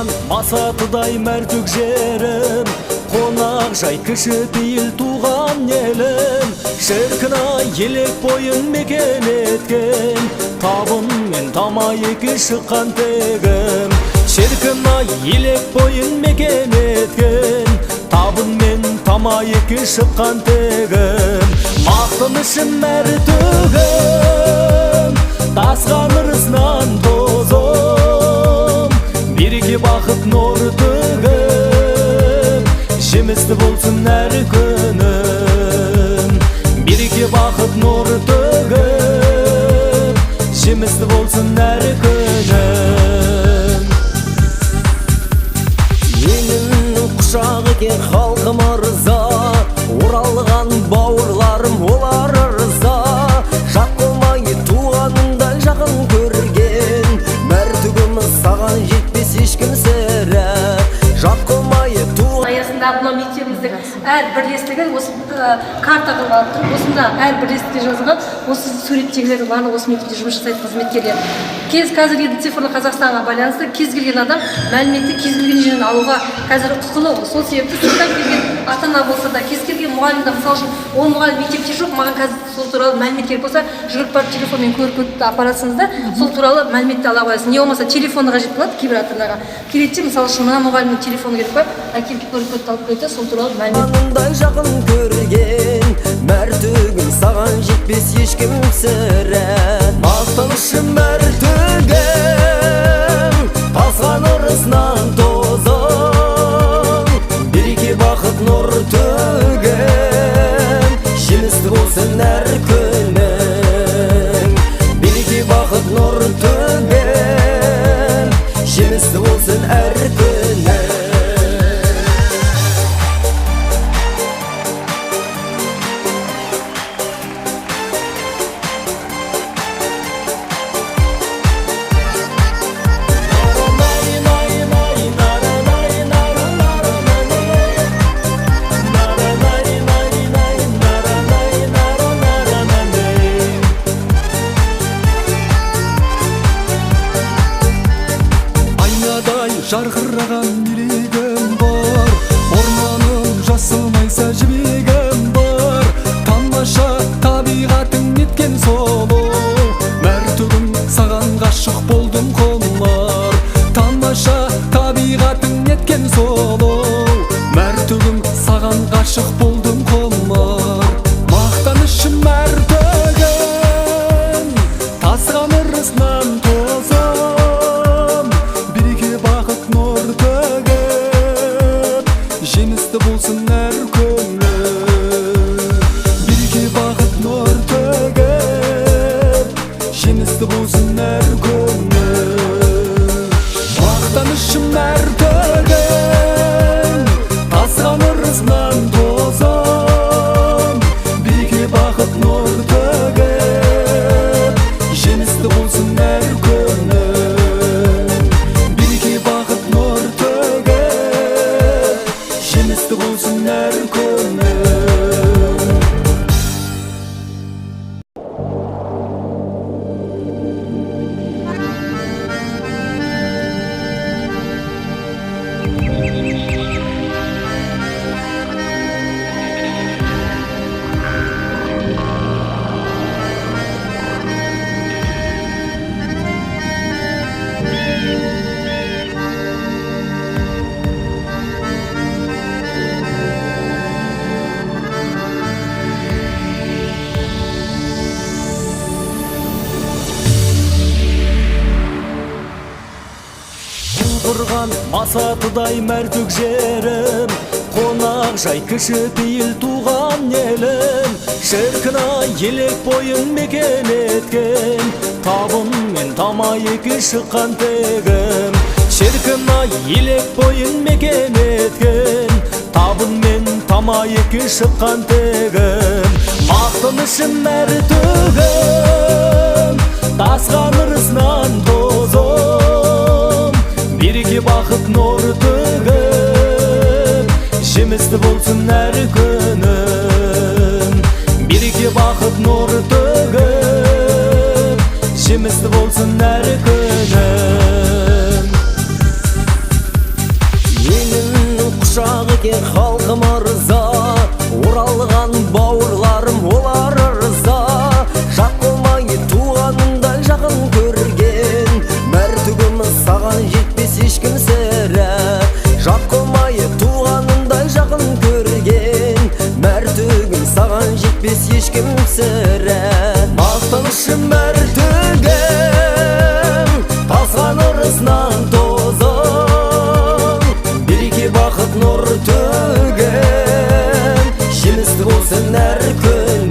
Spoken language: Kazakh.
тұрған масатыдай мәртөк жерім, қонақ жай кіші пейіл туған елім. Шіркін-ай елек бойын мекен еткен, табын мен тамай екі шыққан тегім. Шіркін-ай елек бойын мекен еткен, табын мен тамай екі шыққан тегім. Мақтанышым мәртөгім, тасқан ырысынан тозым. Береке бақыт нұр төгіп, жемісті болсын әр күнім. Береке бақыт нұр төгіп, жемісті болсын әр күнім. Елімнің құшағы кен халқым ырза, оралған бауырларым олар ырза. Жат болмай туғаныңдай жақын көрген, мәртөгім саған жетпес ешкім сірә. Жат болмай туған аясында мына мектебіміздің әр бірлестігі осы карта қылып тұр. Осында әр бірлестікте жазылған осы суреттегілер барлығы осы мектепте жұмыс жасайды қызметкерлер. Қазіргі цифрлы Қазақстанға байланысты кез келген адам мәліметті кез келген жерден алуға қазір құқылы. Сол себепті сырттан келген ата-ана болса да, кез келген мұғалімді мысалы үшін ол мұғалім мектепте жоқ, маған қазір сол туралы мәлімет керек болса, жүгіріп барып телефонмен көріп апаратсыңызда сол туралы мәліметті ала қоясыз. Не болмаса телефоны қажет болады кейбір ата-анаға. Келеді мысалы үшін мына мұғалімнің телефоны керек қой, әкеліп көріп алып келеді, сол туралы мәлімет. жақын көрген, мәртөгім саған жетпес ешкім сірә. Мақтанышым мәртөгім, тасқан ырысынан тозым. Береке бақыт нұр төгіп, жемісті болсын әр күнің. Береке бақыт нұр төгіп, жемісті болсын әр күнің. Жарқыраған жүрегім бар, орманым жасымайса жібегім бар. Тамаша табиғатың неткен сұлу, мәртөгім саған ғашық болдым құмар. Тамаша табиғатың неткен сұлу, мәртөгім саған ғашық болдым құмар. Мақтанышым мәртөгім, тасқан ырысынан тозым. Береке бақыт нұр төгіп, жемісті болсын әр күнің. Береке бақыт нұр төгіп, жемісті болсын әр күнің. Мақтанышым мәртөгім, тасқан ырысынан тозым. Береке бақыт нұр төгіп, жемісті болсын әр күнің. Береке бақыт нұр төгіп, жемісті болсын әр күнің. Тұрған масатыдай мәртөк жерім, қонақ жай кіші пейіл туған елім. Шіркін-ай елек бойын мекен еткен, табын мен тамай екі шыққан тегім. Шіркін-ай елек бойын мекен еткен, табын мен тамай екі шыққан тегім. Мақтанышым мәртөгім, тасқан ырысынан тозым. Береке бақыт нұр төгіп, жемісті болсын әр күнім. Береке бақыт нұр төгіп, жемісті болсын әр күнім. башым мәртігім тасқан ырысынан тозым бір-екі бақыт нұр төгім жемісті болсын әр күн